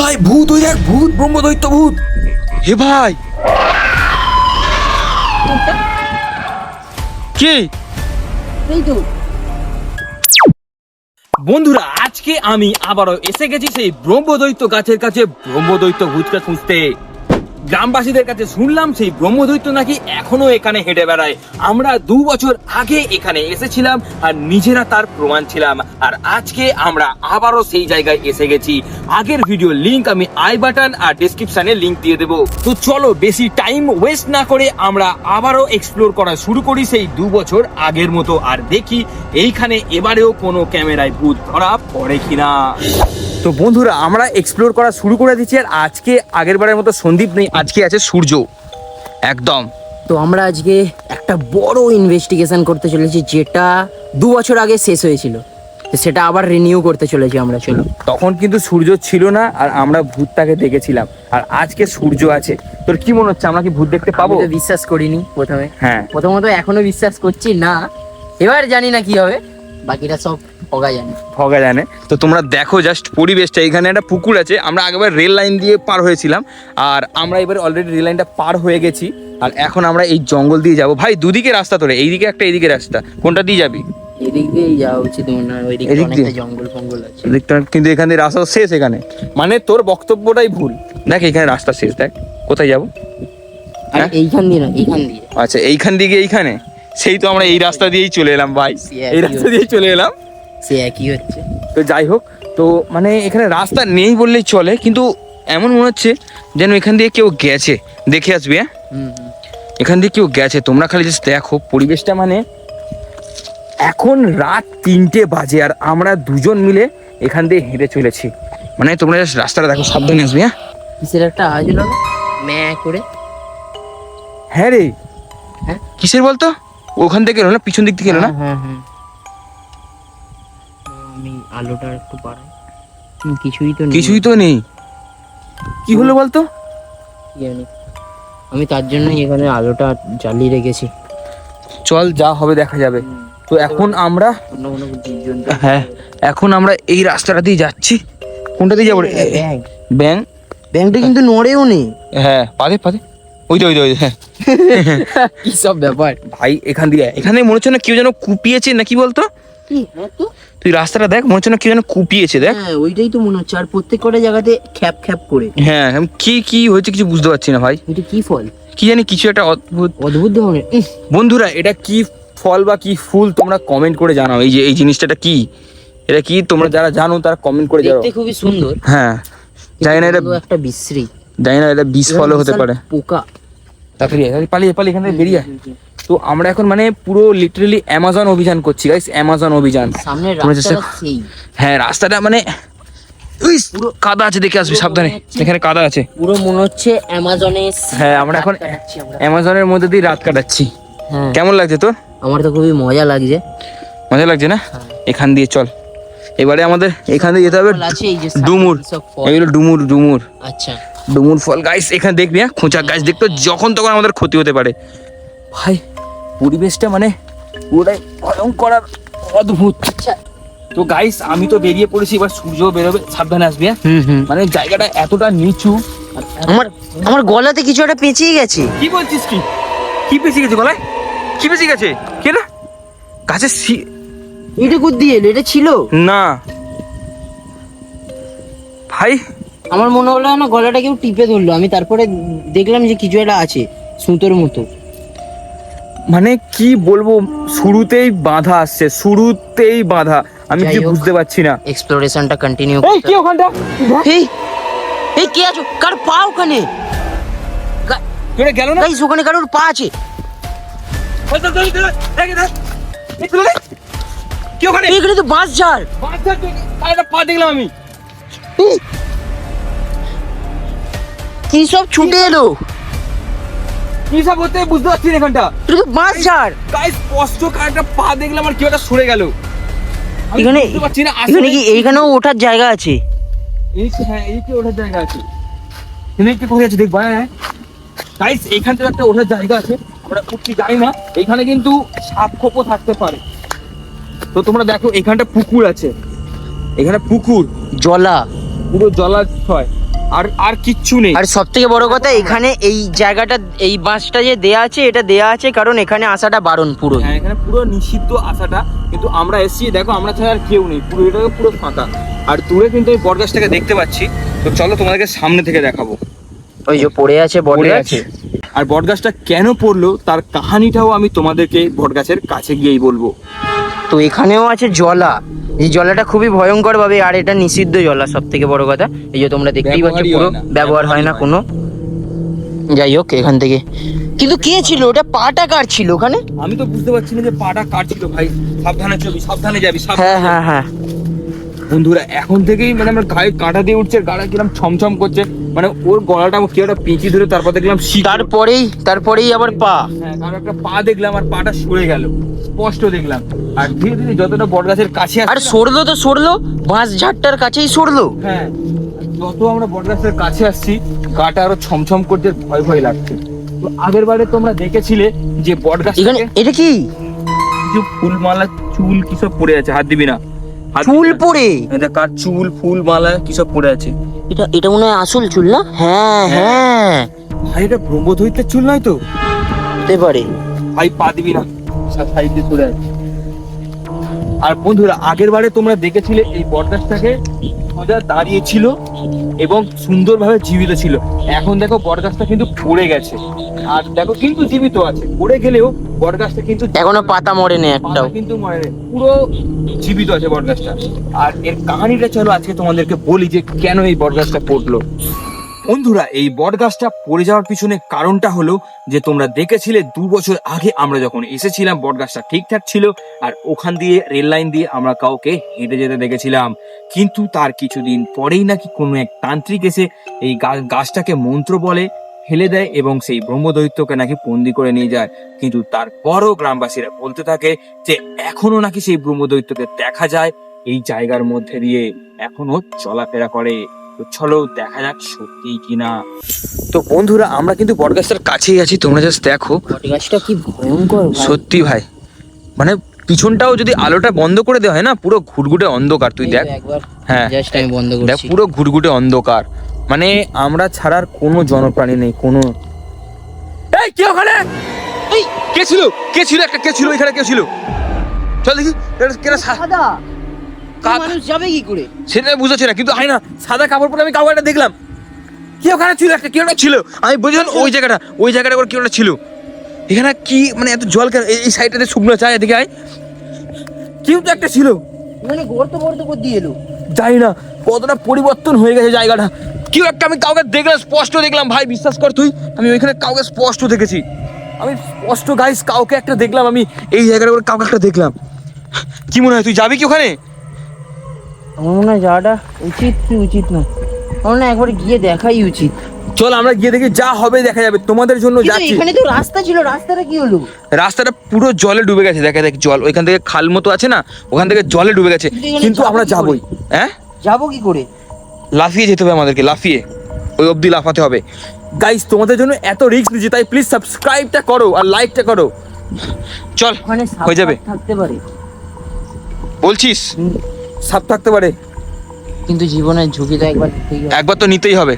ভাই ভূত, ওই দেখ ভূত, ব্রহ্মদৈত্য ভূত। হে ভাই কি এই তো বন্ধুরা, আজকে আমি আবারও এসে গেছি সেই ব্রহ্মদৈত্য গাছের কাছে ব্রহ্মদৈত্য ভূতকে খুঁজতে। গ্রামবাসীদের কাছে শুনলাম সেই ব্রহ্মদৈত্য নাকি এখনো এখানে হেঁটে বেড়ায়। আমরা 2 বছর আগে এখানে এসেছিলাম আর নিজেরা তার প্রমাণ ছিলাম। আর আজকে আমরা আবারও সেই জায়গায় এসে গেছি। আগের ভিডিও লিংক আমি আই বাটন আর ডেসক্রিপশনে লিংক দিয়ে দেবো। তো চলো বেশি টাইম ওয়েস্ট না করে আমরা আবারও এক্সপ্লোর করা শুরু করি সেই 2 বছর আগের মতো, আর দেখি এইখানে এবারেও কোনো ক্যামেরায় ভূত ধরা পড়ে কিনা। তো বন্ধুরা, আমরা এক্সপ্লোর করা শুরু করে দিচ্ছি। আর আজকে আগের বারের মতো সন্দীপ নেই, আজকে আছে সূর্য একদম। তো আমরা আজকে একটা বড় ইনভেস্টিগেশন করতে চলেছি, যেটা 2 বছর আগে শেষ হয়েছিল। তো সেটা আবার রিনিউ করতে চলেছি আমরা। চলো। তখন কিন্তু সূর্য ছিল না আর আমরা ভূতটাকে দেখেছিলাম, আর আজকে সূর্য আছে। তোর কি মনে হচ্ছে আমরা কি ভূত দেখতে পাবো? আমি তো বিশ্বাস করিনি প্রথমে। হ্যাঁ, প্রথমত এখনো বিশ্বাস করছি না, এবার জানি না কি হবে, বাকিটা সব ফগা জানি। ফগা জানে। তো তোমরা দেখো জাস্ট পরিবেশটা। এখানে একটা পুকুর আছে, আমরা আগেবার রেল লাইন দিয়ে পার হয়েছিলাম আর আমরা এবার অলরেডি রেল লাইনটা পার হয়ে গেছি। আর এখন আমরা এই জঙ্গল দিয়ে যাব। ভাই দুদিকে রাস্তা, তোরে এইদিকে একটা এইদিকে রাস্তা, কোনটা দিয়ে যাবি? এদিক দিয়েই যাওয়া উচিত মনে হয়, ওইদিকে এদিক দিয়ে? অনেকটা জঙ্গল ফঙ্গল আছে। এদিকটা কিন্তু এখানে রাস্তা শেষ। এখানে মানে তোর বক্তব্যটাই ভুল। দেখ এখানে রাস্তা শেষ, দেখ কোথায় যাবো। আর এইখান দিয়ে না, এইখান দিয়ে। আচ্ছা, এইখান দিকে এইখানে, সেই তো আমরা এই রাস্তা দিয়েই চলে এলাম ভাই, এই রাস্তা দিয়েই চলে এলাম। সে একই হচ্ছে। তো যাই হোক, তো মানে এখানে রাস্তা নেই বললেই চলে, কিন্তু এমন মনে হচ্ছে যেন এখান দিয়ে কেউ গেছে। দেখে আসবি। হ্যাঁ, এখান দিয়ে কেউ গেছে। তোমরা খালি জাস্ট দেখো পরিবেশটা। মানে এখন রাত 3টে বাজে আর আমরা দুজন মিলে এখান দিয়ে হেঁটে চলেছি। মানে তোমরা জাস্ট রাস্তাটা দেখো, সাবধানে আসবি। হ্যাঁ, কিসের একটা আওয়াজ হলো না, ম্যা করে। হ্যাঁ রে, হ্যাঁ কিসের বলতো? ওখান থেকে এলো না, পিছন দিক থেকে এলো না? হ্যাঁ হ্যাঁ, আমি আলোটা একটু বাড়াই। কিছুই তো নেই। কিছুই তো নেই। কি হলো বলতো? কি জানি, আমি তার জন্যই এখানে আলোটা জ্বালিয়ে রেখেছি। চল, যা হবে দেখা যাবে। তো এখন আমরা, অন্য কোনো জীবজন্তু। হ্যাঁ এখন আমরা এই রাস্তাটা দিয়ে যাচ্ছি। কোনটা দিয়ে যাবো? ব্যাং, ব্যাং। ব্যাংটা কিন্তু নড়েও নেই। হ্যাঁ, পাদে পাদে, ওই তো হ্যাঁ। কি সব ব্যাপার ভাই এখানে মনে হচ্ছে না কেউ যেন কুপিয়েছে, না কি বলতো? কি? হ্যাঁ তো, তুই রাস্তাটা দেখ, মনে হচ্ছে না কেউ যেন কুপিয়েছে। দেখ, হ্যাঁ ওইটাই তো মনে হচ্ছে। আর প্রত্যেক কটা জায়গাতে খ্যাপ খ্যাপ করে। হ্যাঁ কি হয়েছে কিছু বুঝতে পারছি না ভাই। এটা কি ফল? কি জানি, কিছু একটা অদ্ভুত। অদ্ভুত ধরনের। বন্ধুরা, এটা কি ফল বা কি ফুল তোমরা কমেন্ট করে জানাও। এই যে এই জিনিসটা কি, এটা কি? তোমরা যারা জানো তারা কমেন্ট করে জানাও। দেখতে খুবই সুন্দর। হ্যাঁ, জানি না এটা, একটা বিশ্রী, জানি না এটা বিষ ফলও হতে পারে। পোকা। তাড়াতাড়ি পালিয়ে এখান থেকে বেরিয়ে। তো আমরা এখন মানে পুরো লিটারালি অ্যামাজন অভিযান করছি গাইস, অ্যামাজন অভিযান। সামনে তোমরা রাস্তাটা সেই। হ্যাঁ, রাস্তাটা মানে পুরো কাদা আছে, দেখে আসবি সাবধানে, এখানে কাদা আছে পুরো মনে হচ্ছে অ্যামাজনে। হ্যাঁ, আমরা এখন অ্যামাজনের মধ্যে দিয়ে রাত কাটাচ্ছি। হ্যাঁ, কেমন লাগছে তোর? আমার তো খুবই মজা লাগছে। মজা লাগছে না? এখান দিয়ে চল, এবারে আমাদের এখান দিয়ে যেতে হবে আছে এই যে ডুমুর। সব ফল। এগুলো ডুমুর। আচ্ছা, ডুমুর ফল গাইস। এখানে দেখবি, হ্যাঁ খোঁচা গাছ দেখতো, যখন তখন আমাদের ক্ষতি হতে পারে। ভাই পরিবেশটা মানে পুরোটাই ভয়ঙ্কর আর অদ্ভুত। আচ্ছা। তো গাইস, আমি তো বেরিয়ে পড়েছি, এবার সূর্য বেরোবে, সাবধানে আসবি। হ্যাঁ, মানে জায়গাটা এতটা নিচু। আমার গলাতে কিছু একটা পেঁচিয়ে গেছে। কি বলছিস? কি পেঁচে গেছে গলায়? কি পেঁচে গেছে? কে না গাছের এটা কোথা দিয়ে এলো? এটা ছিল না ভাই, আমার মনে হলো না গলাটা কেউ টিপে ধরলো। আমি তারপরে দেখলাম যে কিছু একটা আছে সুতোর মতো। মানে কি বলবো, শুরুতেই বাধা আসছে, শুরুতেই বাধা। আমি যাই কি হোক, বুঝতে পারছি না। এক্সপ্লোরেশনটা কন্টিনিউ। এই কি ওখানটা? এই কে আছো? কার পা ওখানে? তোরে গেল না? গাইস, ওখানে কারোর পা আছে। কি ওখানে? এখানে তো বাঁশ ঝাড়। একটা পা দেখলাম আমি। কি সব ছুটে এলো? কি সব হতে বুঝতে পারছি না এখানটা। এটা তো বাঁশ ঝাড়। গাইস, স্পষ্ট একটা পা দেখলাম আর কি ওটা সরে গেল। এখানে বুঝতে পারছি না এখানে কি এইখানেও ওঠার জায়গা আছে? হ্যাঁ, এই কি ওঠার জায়গা আছে? এখানে কি করে আছে দেখবা? হ্যাঁ গাইস, এইখান থেকে একটা ওঠার জায়গা আছে, আমরা উঠতে যাই না। এখানে কিন্তু সাপ খোপও থাকতে পারে। তো তোমরা দেখো, এখানটা পুকুর আছে, এখানে পুকুর, জলা। পুরো জলাশয়। আর আর কিচ্ছু নেই। আর সব থেকে বড় কথা, এখানে এই জায়গাটা, এই বাসটা যে দেয়া আছে, এটা দেয়া আছে কারণ এখানে আসাটা বারণ পুরো। হ্যাঁ, এখানে পুরো নিষিদ্ধ আসাটা, কিন্তু আমরা এসছি, দেখো আমরা ছাড়া আর কেউ নেই, পুরো এটা পুরো ফাঁকা। আর দূরে কিন্তু এই বটগাছটাকে দেখতে পাচ্ছি, তো চলো তোমাদেরকে সামনে থেকে দেখাবো। ওই যে পড়ে আছে পড়ে বটগাছ। আছে। আর বটগাছটা কেন পড়লো তার কাহানিটাও আমি তোমাদেরকে বটগাছের কাছে গিয়েই বলবো। তো এখানেও আছে জলা, এই জলাটা খুবই ভয়ঙ্কর ভাবে, আর এটা নিষিদ্ধ জলা সব থেকে বড় কথা। এই যে তোমরা দেখতেই পাচ্ছ, ব্যবহারই পুরো হয় না, ব্যবহার হয় না কোনো। যাই হোক, এখান থেকে কিন্তু কে ছিল ওটা? পাটা কার ছিল ওখানে? আমি তো বুঝতে পারছি না যে পাটা কাটছিল ভাই। সাবধানে চলবি, সাবধানে যাবি, হ্যাঁ হ্যাঁ হ্যাঁ। বন্ধুরা এখন থেকেই মানে আমার গায়ে কাঁটা দিয়ে উঠছে, গাড়া কিরম ছমছম করছে, মানে ওর গলাটা কি একটা পেঁচি ধরে, তারপর দেখলাম তারপরেই আবার পা। হ্যাঁ, তারপর একটা পা দেখলাম, আর পাটা সরে গেল, স্পষ্ট দেখলাম। আর ধীরে ধীরে যতটা বটগাছের কাছে আর সরলো তো সরলো, বাঁশ ঝাড়টার কাছেই সরলো। হ্যাঁ, যত আমরা বটগাছের কাছে আসছি, গাটা আরো ছমছম করতে, ভয় ভয় লাগছে। তো আগের বারে তোমরা দেখেছিলে যে বটগাছ এখানে এটা কি কিছু ফুলমালা, চুল কি সব পড়ে আছে, হাত দিবি না, চুল পড়ে? এটা কার চুল, ফুল মালা কি সব পড়ে আছে। এটা মনে হয় আসল চুল না? হ্যাঁ হ্যাঁ, ভাই এটা ব্রহ্মদৈত্যের চুল নয় তো? হতে পারে। ভাই পা দিবি না, সাইড দিয়ে সরে আছে। আর বন্ধুরা আগের বারে তোমরা দেখেছিলে এই বটগাছটাকে সোজা দাঁড়িয়ে ছিল এবং সুন্দরভাবে জীবিত ছিল। এখন দেখো বটগাছটা কিন্তু পড়ে গেছে, আর দেখো কিন্তু জীবিত আছে। পড়ে গেলেও বটগাছটা কিন্তু এখনো পাতা মরেনি একটাও। পাতা কিন্তু মরেনি, পুরো জীবিত আছে বটগাছটা। আর এর কাহিনীটা চলো আজকে তোমাদেরকে বলি যে কেন এই বটগাছটা পড়লো। বন্ধুরা এই বটগাছটা পড়ে যাওয়ার পিছনে কারণটা হলো যে তোমরা দেখেছিলে 2 বছর আগে আমরা যখন এসেছিলাম বটগাছটা ঠিকঠাক ছিল, আর ওখান দিয়ে রেল লাইন দিয়ে আমরা কাউকে হেঁটে যেতে দেখেছিলাম। কিন্তু তার কিছুদিন পরেই নাকি কোনো এক তান্ত্রিক এসে এই গাছটাকে মন্ত্র বলে ফেলে দেয় এবং সেই ব্রহ্মদৈত্যকে নাকি বন্দি করে নিয়ে যায়। কিন্তু তারপরও গ্রামবাসীরা বলতে থাকে যে এখনো নাকি সেই ব্রহ্মদৈত্যকে দেখা যায় এই জায়গার মধ্যে দিয়ে, এখনো চলাফেরা করে। তো চলো দেখা যাক সত্যি কিনা। তো বন্ধুরা আমরা কিন্তু বটগাছটার কাছেই আছি, তোমরা জাস্ট দেখো বটগাছটা কি ভয়ঙ্কর ভাই। সত্যি ভাই, মানে পিছনটাও যদি আলোটা বন্ধ করে দেওয়া হয় না, পুরো ঘুটঘুটে অন্ধকার। তুই দেখ, হ্যাঁ জাস্ট আমি বন্ধ দেখ করছি। পুরো ঘুটঘুটে অন্ধকার, মানে আমরা ছাড়ার কোনো জনপ্রাণী নেই কোনো। এই কে ওখানে? এই কে ছিল? কে ছিল? একটা কে ছিল এখানে? কে ছিল? চল দেখি কেনা সাদা মানুষ যাবে কি করে সেটা বুঝাচ্ছে না, কিন্তু হয় না সাদা কাপড় পরে আমি কাউকে একটা দেখলাম। কি ওখানে ছিল? একটা কি একটা ছিল, আমি বুঝলাম ওই জায়গাটা করে কি একটা ছিল। এখানে কি মানে এত জল কেন? এই সাইডটাতে শুকনো চায়, এদিকে আয়। কেউ তো একটা ছিল, মানে গর্ত করে দিয়ে এলো। জানি না কতটা পরিবর্তন হয়ে গেছে জায়গাটা। কেউ একটা, আমি কাউকে দেখলাম, স্পষ্ট দেখলাম ভাই, বিশ্বাস কর তুই, আমি ওইখানে কাউকে স্পষ্ট দেখেছি। আমি স্পষ্ট গাইস কাউকে একটা দেখলাম, আমি এই জায়গাটা করে কাউকে একটা দেখলাম। কি মনে হয় তুই যাবি কি ওখানে? আমার মনে হয় যাওয়াটা উচিত কি উচিত না, আমার না একবার গিয়ে দেখাই উচিত। চল আমরা গিয়ে দেখি, যা হবে দেখা যাবে। তোমাদের জন্য কিন্তু যাচ্ছি। এখানে তো রাস্তা ছিল, রাস্তাটা কি হলো? রাস্তাটা পুরো জলে ডুবে গেছে, দেখা দেখ জল, ওইখান থেকে খাল মতো আছে না, ওখান থেকে জলে ডুবে গেছে। কিন্তু আমরা যাবোই। হ্যাঁ, যাবো কি করে? লাফিয়ে যেতে হবে আমাদেরকে, লাফিয়ে ওই অবধি লাফাতে হবে। গাইস তোমাদের জন্য এত রিস্ক নিচ্ছি, তাই প্লিজ সাবস্ক্রাইবটা করো আর লাইকটা করো। চল ওখানে হয়ে যাবে, থাকতে পারে বলছিস? সাপ থাকতে পারে, কিন্তু জীবনের ঝুঁকি তো একবার তো নিতেই হবে।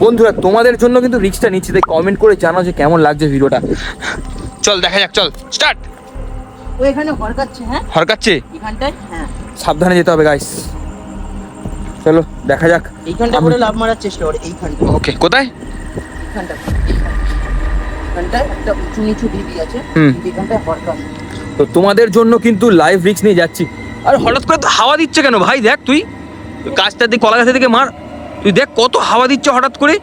বন্ধুরা তোমাদের জন্য কিন্তু রিস্কটা নিচ্ছি, তাই কমেন্ট করে জানাও যে কেমন লাগছে ভিডিওটা। চল দেখা যাক, চল স্টার্ট। ও এখানে হরকাচ্ছে। হ্যাঁ হরকাচ্ছে এখানটায়, হ্যাঁ সাবধানে যেতে হবে গাইস। চলো দেখা যাক। এইখানটা করে লাভ মারার চেষ্টা করে, এইখানটা। ওকে, কোথায়? এখানটায় একটা উঁচু নিচু ঢিবি আছে, এখানটায় হরকাচ্ছে। তো তোমাদের জন্য কিন্তু লাইভ রিস্ক নিয়ে যাচ্ছি। আর হঠাৎ করে তো হাওয়া দিচ্ছে কেন ভাই? দেখ তুই গাছটা দিকে, কলা গাছের দিকে মার, তুই দেখ কত হাওয়া দিচ্ছে হঠাৎ করে।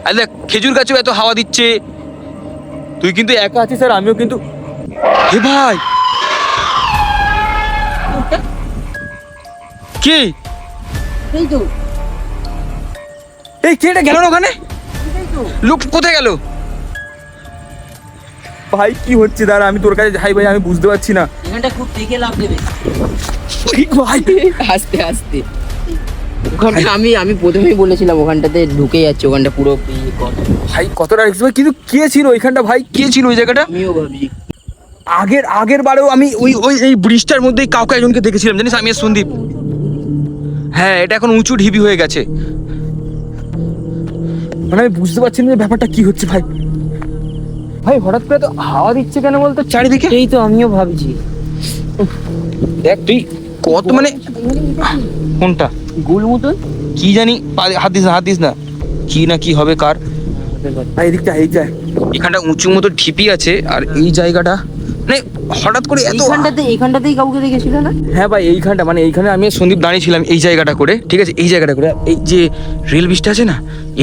আর দেখ খেজুর গাছেও এত হাওয়া দিচ্ছে। তুই কিন্তু একা আছিস আর আমিও কিন্তু। হে ভাই, কি এই তো, এই কেটা গেল না ওখানে? এই তো লোক কোথায় গেল? ভাই কি হচ্ছে? দাঁড়া আমি তোর কাছে যাই ভাই, আমি বুঝতে পারছি না। এখানটা খুব দেখে লাভ দেবে ভাই আস্তে আস্তে। ওখানে আমি প্রথমেই বলেছিলাম ওখানটাতে ঢুকে যাচ্ছে, ওখানটা পুরো ভাই কতটা রিস্ক ভাই, কিন্তু কে ছিল ওইখানটা ভাই? কে ছিল ওই জায়গাটা? আমিও ভাবছি। আগের বারেও আমি ওই এই ব্রিজটার মধ্যেই কাউকে একজনকে দেখেছিলাম, জানিস, আমি আর সন্দীপ। হ্যাঁ, এটা এখন উঁচু ঢিবি হয়ে গেছে। মানে আমি বুঝতে পারছি না যে ব্যাপারটা কি হচ্ছে ভাই। ভাই হঠাৎ করে তো হাওয়া দিচ্ছে কেন বলতো চারিদিকে? এই তো আমিও ভাবছি। দেখ তুই কত মানে কোনটা গোল মতন কি জানি, হাত দিস না কি না কি হবে কার। ভাই এদিকটা এখানটা উঁচু মতো ঢিপি আছে, আর এই জায়গাটা মানে হঠাৎ করে এত এইখানটাতেই কাউকে দেখেছিল না? হ্যাঁ ভাই এইখানটা মানে এইখানে আমি আর সন্দীপ দাঁড়িয়েছিলাম এই জায়গাটা করে, ঠিক আছে এই জায়গাটা করে, এই যে রেল ব্রিজটা আছে না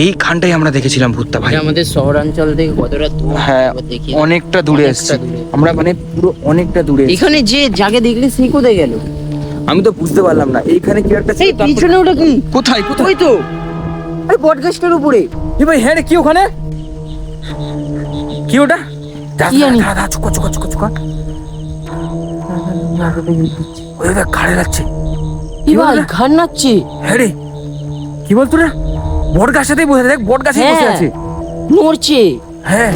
এইখানটাই আমরা দেখেছিলাম ভূতটা ভাই। আমাদের শহরাঞ্চল থেকে কতটা দূর? হ্যাঁ দেখি অনেকটা দূরে এসেছি আমরা, মানে পুরো অনেকটা দূরে। এখানে যে যাকে দেখলে সে কোথায় গেল? আমি তো বুঝতে পারলাম না এইখানে কি একটা এই পিছনে ওটা কি? কোথায় ওই তো আরে বটগাছটার উপরে। এ ভাই হ্যাঁ রে, কি ওখানে কি ওটা? কি জানি? চুকা ওই দেখ ঘাড়ে লাগছে। কি ভাই ঘাড় নাচছে? হ্যাঁ রে, কি বলতো রে? বট গাছটাতেই বসে, দেখ বট গাছে বসে আছে, নড়ছে। হ্যাঁ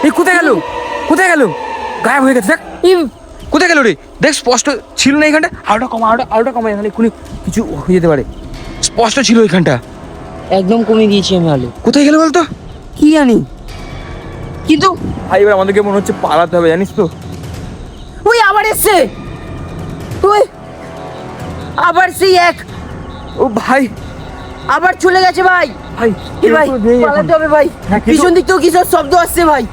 এই কোথায় গেল গায়েব হয়ে গেছে। দেখ কোথায় গেল রে, দেখ স্পষ্ট ছিল না এখানটা। আলোটা কমা এখানে এক্ষুনি কিছু হয়ে যেতে পারে। স্পষ্ট ছিল এখানটা, একদম কমে গিয়েছে আমি আলো। কোথায় গেল বলতো? কি জানি, কিন্তু ভাই এবার আমাদেরকে মনে হচ্ছে পালাতে হবে, জানিস তো। ওই আবার এসছে, ওই আবার সেই এক, ও ভাই আবার চলে গেছে ভাই। ভাই কি ভাই পালাতে হবে ভাই। হ্যাঁ, কিন্তু- পিছন দিক থেকে কিসব শব্দ আসছে ভাই।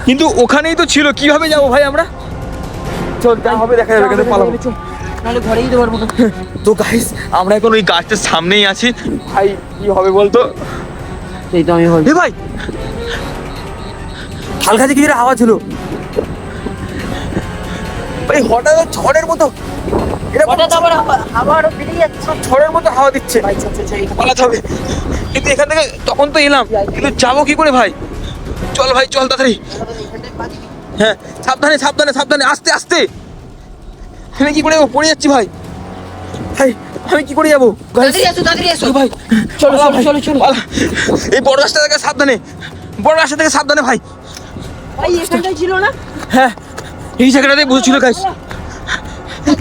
কিন্তু ওখানেই তো ছিল, কিভাবে যাবো ভাই আমরা? চল যা হবে দেখা যাবে, কিন্তু পালাবো। নাহলে ঘরে যেতে পারবো না। তো গাইস আমরা এখন ওই গাছটার সামনেই আছি ভাই, কি হবে বলতো? সেই তো আমি বলছি। এ ভাই হালকা যে কি হাওয়া ছিল ভাই, হঠাৎ ঝড়ের মতো, এটা হঠাৎ আবার বেরিয়ে যাচ্ছে। ঝড়ের মতো হাওয়া দিচ্ছে। ভাই চল চল চল, পালাতে হবে, কিন্তু এখান থেকে তখন তো এলাম, কিন্তু যাবো কি করে ভাই? চল ভাই চল তাড়াতাড়ি। হ্যাঁ সাবধানে আস্তে আস্তে। আমি কি করে যাবো? পড়ে যাচ্ছি ভাই, আমি কি করে যাবো? তাড়াতাড়ি এসো। ভাই চলো পালা ভাই, চলো চলো। পালা। এই বড় রাস্তা থেকে সাবধানে ভাই। ভাই এখানটাই ছিল না? হ্যাঁ এই জায়গাটাতেই বসেছিল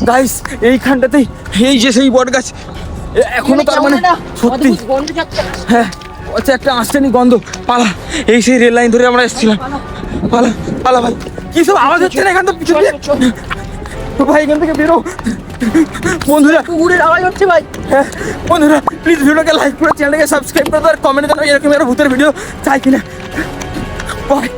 গাইস এইখানটাতেই, এই যে সেই বট গাছ এখনো, তার মানে সত্যি গন্ধ যাচ্ছে। হ্যাঁ আচ্ছা একটা আসছেনি গন্ধ। পালা, এই সেই রেল লাইন ধরে আমরা এসেছিলাম। পালা ভাই, কি সব আওয়াজ হচ্ছে না এখান থেকে পিছন দিয়ে? ভাই এখান থেকে বেরো বন্ধুরা, কুকুরের আওয়াজ হচ্ছে ভাই। হ্যাঁ বন্ধুরা প্লিজ ভিডিওটাকে লাইক করে চ্যানেলটাকে সাবস্ক্রাইব করে আর কমেন্টে জানাও এরকম আরো ভূতের ভিডিও চাই কিনা। বাই।